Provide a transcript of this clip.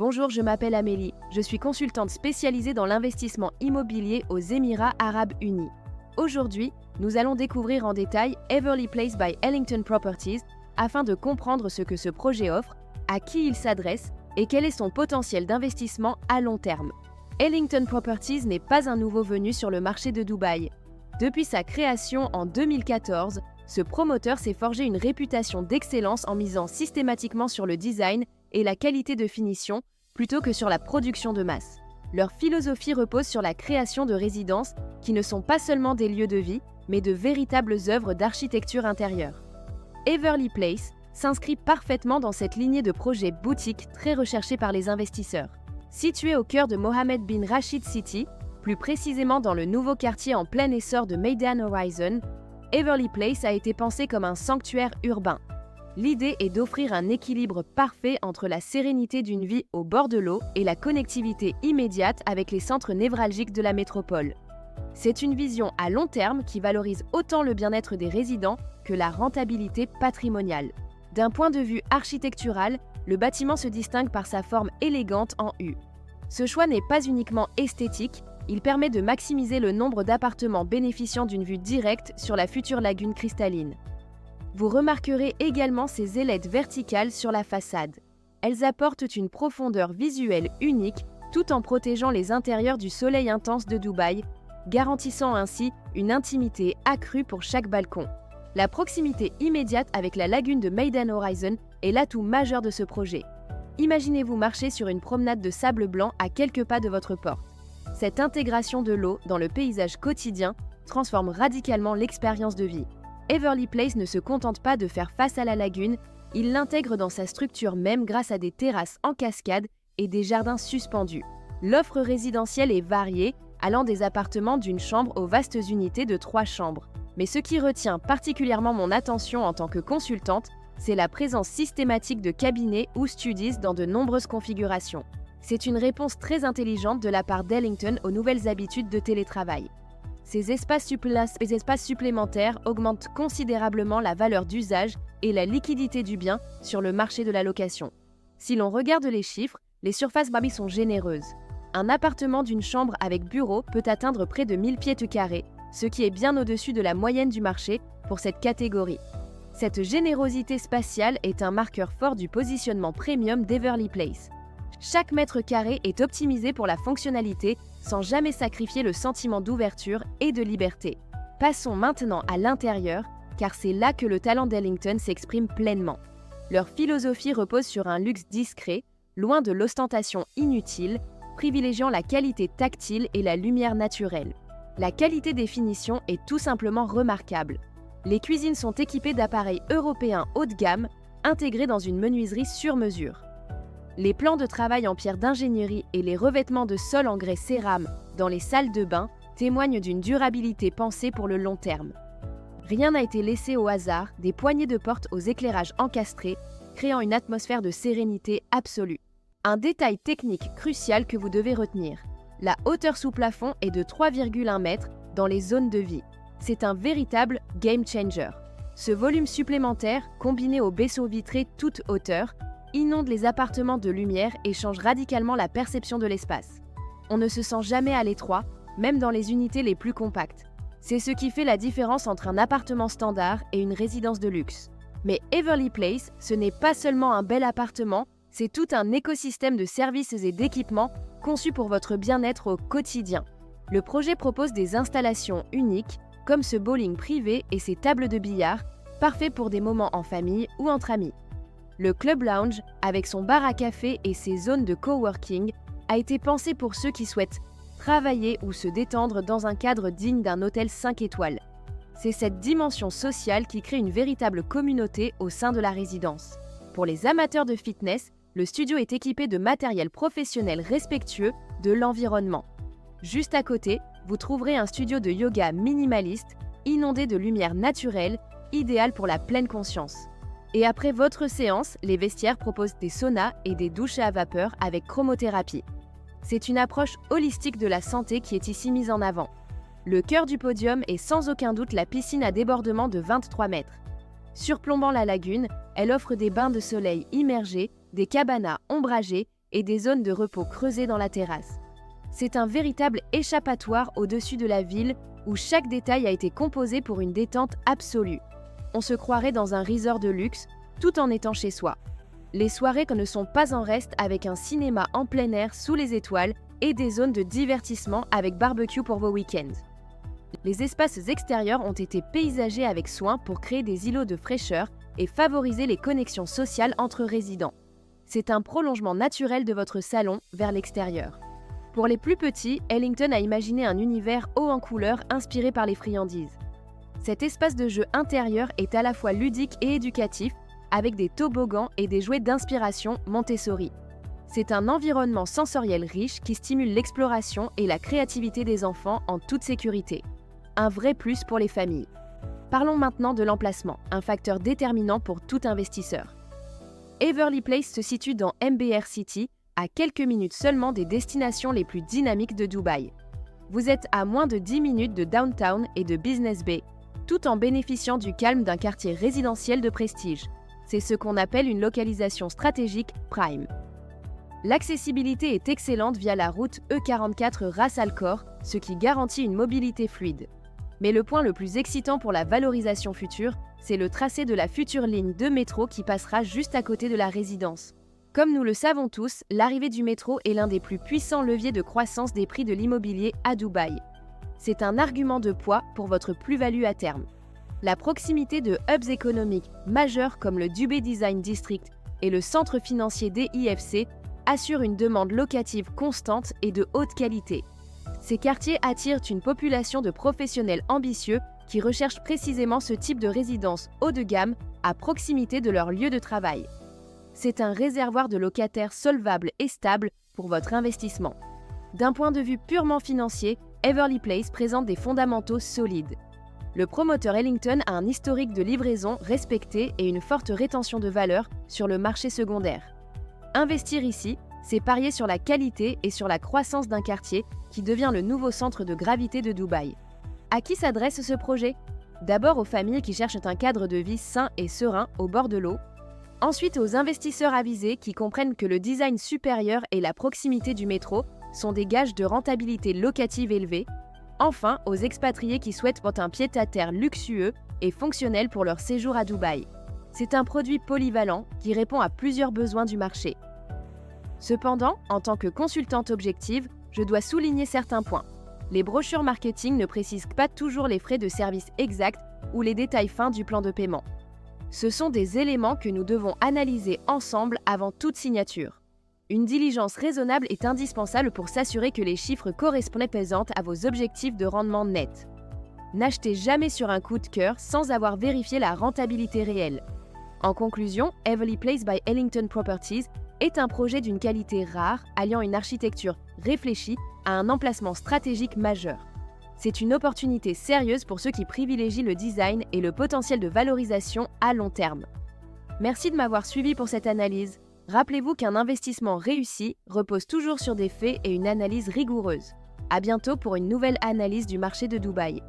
Bonjour, je m'appelle Amélie. Je suis consultante spécialisée dans l'investissement immobilier aux Émirats Arabes Unis. Aujourd'hui, nous allons découvrir en détail Everly Place by Ellington Properties afin de comprendre ce que ce projet offre, à qui il s'adresse et quel est son potentiel d'investissement à long terme. Ellington Properties n'est pas un nouveau venu sur le marché de Dubaï. Depuis sa création en 2014, ce promoteur s'est forgé une réputation d'excellence en misant systématiquement sur le design et la qualité de finition plutôt que sur la production de masse. Leur philosophie repose sur la création de résidences qui ne sont pas seulement des lieux de vie, mais de véritables œuvres d'architecture intérieure. Everly Place s'inscrit parfaitement dans cette lignée de projets boutiques très recherchés par les investisseurs. Situé au cœur de Mohammed bin Rashid City, plus précisément dans le nouveau quartier en plein essor de Meydan Horizon, Everly Place a été pensé comme un sanctuaire urbain. L'idée est d'offrir un équilibre parfait entre la sérénité d'une vie au bord de l'eau et la connectivité immédiate avec les centres névralgiques de la métropole. C'est une vision à long terme qui valorise autant le bien-être des résidents que la rentabilité patrimoniale. D'un point de vue architectural, le bâtiment se distingue par sa forme élégante en U. Ce choix n'est pas uniquement esthétique, il permet de maximiser le nombre d'appartements bénéficiant d'une vue directe sur la future lagune cristalline. Vous remarquerez également ces ailettes verticales sur la façade. Elles apportent une profondeur visuelle unique tout en protégeant les intérieurs du soleil intense de Dubaï, garantissant ainsi une intimité accrue pour chaque balcon. La proximité immédiate avec la lagune de Meydan Horizon est l'atout majeur de ce projet. Imaginez-vous marcher sur une promenade de sable blanc à quelques pas de votre porte. Cette intégration de l'eau dans le paysage quotidien transforme radicalement l'expérience de vie. Everly Place ne se contente pas de faire face à la lagune, il l'intègre dans sa structure même grâce à des terrasses en cascade et des jardins suspendus. L'offre résidentielle est variée, allant des appartements d'une chambre aux vastes unités de 3 chambres. Mais ce qui retient particulièrement mon attention en tant que consultante, c'est la présence systématique de cabinets ou studies dans de nombreuses configurations. C'est une réponse très intelligente de la part d'Ellington aux nouvelles habitudes de télétravail. Ces espaces supplémentaires augmentent considérablement la valeur d'usage et la liquidité du bien sur le marché de la location. Si l'on regarde les chiffres, les surfaces Barbie sont généreuses. Un appartement d'une chambre avec bureau peut atteindre près de 1000 pieds carrés, ce qui est bien au-dessus de la moyenne du marché pour cette catégorie. Cette générosité spatiale est un marqueur fort du positionnement premium d'Everly Place. Chaque mètre carré est optimisé pour la fonctionnalité sans jamais sacrifier le sentiment d'ouverture et de liberté. Passons maintenant à l'intérieur, car c'est là que le talent d'Ellington s'exprime pleinement. Leur philosophie repose sur un luxe discret, loin de l'ostentation inutile, privilégiant la qualité tactile et la lumière naturelle. La qualité des finitions est tout simplement remarquable. Les cuisines sont équipées d'appareils européens haut de gamme, intégrés dans une menuiserie sur mesure. Les plans de travail en pierre d'ingénierie et les revêtements de sol en grès cérame dans les salles de bain témoignent d'une durabilité pensée pour le long terme. Rien n'a été laissé au hasard, des poignées de porte aux éclairages encastrés, créant une atmosphère de sérénité absolue. Un détail technique crucial que vous devez retenir. La hauteur sous plafond est de 3,1 mètres dans les zones de vie. C'est un véritable game changer. Ce volume supplémentaire, combiné aux baisseaux vitrés toute hauteur, inonde les appartements de lumière et change radicalement la perception de l'espace. On ne se sent jamais à l'étroit, même dans les unités les plus compactes. C'est ce qui fait la différence entre un appartement standard et une résidence de luxe. Mais Everly Place, ce n'est pas seulement un bel appartement, c'est tout un écosystème de services et d'équipements conçus pour votre bien-être au quotidien. Le projet propose des installations uniques, comme ce bowling privé et ses tables de billard, parfaits pour des moments en famille ou entre amis. Le Club Lounge, avec son bar à café et ses zones de coworking, a été pensé pour ceux qui souhaitent travailler ou se détendre dans un cadre digne d'un hôtel 5 étoiles. C'est cette dimension sociale qui crée une véritable communauté au sein de la résidence. Pour les amateurs de fitness, le studio est équipé de matériel professionnel respectueux de l'environnement. Juste à côté, vous trouverez un studio de yoga minimaliste, inondé de lumière naturelle, idéal pour la pleine conscience. Et après votre séance, les vestiaires proposent des saunas et des douches à vapeur avec chromothérapie. C'est une approche holistique de la santé qui est ici mise en avant. Le cœur du podium est sans aucun doute la piscine à débordement de 23 mètres. Surplombant la lagune, elle offre des bains de soleil immergés, des cabanas ombragées et des zones de repos creusées dans la terrasse. C'est un véritable échappatoire au-dessus de la ville où chaque détail a été composé pour une détente absolue. On se croirait dans un resort de luxe, tout en étant chez soi. Les soirées ne sont pas en reste avec un cinéma en plein air sous les étoiles et des zones de divertissement avec barbecue pour vos week-ends. Les espaces extérieurs ont été paysagés avec soin pour créer des îlots de fraîcheur et favoriser les connexions sociales entre résidents. C'est un prolongement naturel de votre salon vers l'extérieur. Pour les plus petits, Ellington a imaginé un univers haut en couleurs inspiré par les friandises. Cet espace de jeu intérieur est à la fois ludique et éducatif, avec des toboggans et des jouets d'inspiration Montessori. C'est un environnement sensoriel riche qui stimule l'exploration et la créativité des enfants en toute sécurité. Un vrai plus pour les familles. Parlons maintenant de l'emplacement, un facteur déterminant pour tout investisseur. Everly Place se situe dans MBR City, à quelques minutes seulement des destinations les plus dynamiques de Dubaï. Vous êtes à moins de 10 minutes de Downtown et de Business Bay, tout en bénéficiant du calme d'un quartier résidentiel de prestige. C'est ce qu'on appelle une localisation stratégique prime. L'accessibilité est excellente via la route E44 Ras Al Khor, ce qui garantit une mobilité fluide. Mais le point le plus excitant pour la valorisation future, c'est le tracé de la future ligne de métro qui passera juste à côté de la résidence. Comme nous le savons tous, l'arrivée du métro est l'un des plus puissants leviers de croissance des prix de l'immobilier à Dubaï. C'est un argument de poids pour votre plus-value à terme. La proximité de hubs économiques majeurs comme le Dubai Design District et le centre financier DIFC assure une demande locative constante et de haute qualité. Ces quartiers attirent une population de professionnels ambitieux qui recherchent précisément ce type de résidence haut de gamme à proximité de leur lieu de travail. C'est un réservoir de locataires solvables et stables pour votre investissement. D'un point de vue purement financier, Everly Place présente des fondamentaux solides. Le promoteur Ellington a un historique de livraison respecté et une forte rétention de valeur sur le marché secondaire. Investir ici, c'est parier sur la qualité et sur la croissance d'un quartier qui devient le nouveau centre de gravité de Dubaï. À qui s'adresse ce projet ? D'abord aux familles qui cherchent un cadre de vie sain et serein au bord de l'eau. Ensuite aux investisseurs avisés qui comprennent que le design supérieur et la proximité du métro sont des gages de rentabilité locative élevée. Enfin aux expatriés qui souhaitent porter un pied-à-terre luxueux et fonctionnel pour leur séjour à Dubaï. C'est un produit polyvalent qui répond à plusieurs besoins du marché. Cependant, en tant que consultante objective, je dois souligner certains points. Les brochures marketing ne précisent pas toujours les frais de service exacts ou les détails fins du plan de paiement. Ce sont des éléments que nous devons analyser ensemble avant toute signature. Une diligence raisonnable est indispensable pour s'assurer que les chiffres correspondent pesantes à vos objectifs de rendement net. N'achetez jamais sur un coup de cœur sans avoir vérifié la rentabilité réelle. En conclusion, Everly Place by Ellington Properties est un projet d'une qualité rare, alliant une architecture réfléchie à un emplacement stratégique majeur. C'est une opportunité sérieuse pour ceux qui privilégient le design et le potentiel de valorisation à long terme. Merci de m'avoir suivi pour cette analyse. Rappelez-vous qu'un investissement réussi repose toujours sur des faits et une analyse rigoureuse. À bientôt pour une nouvelle analyse du marché de Dubaï.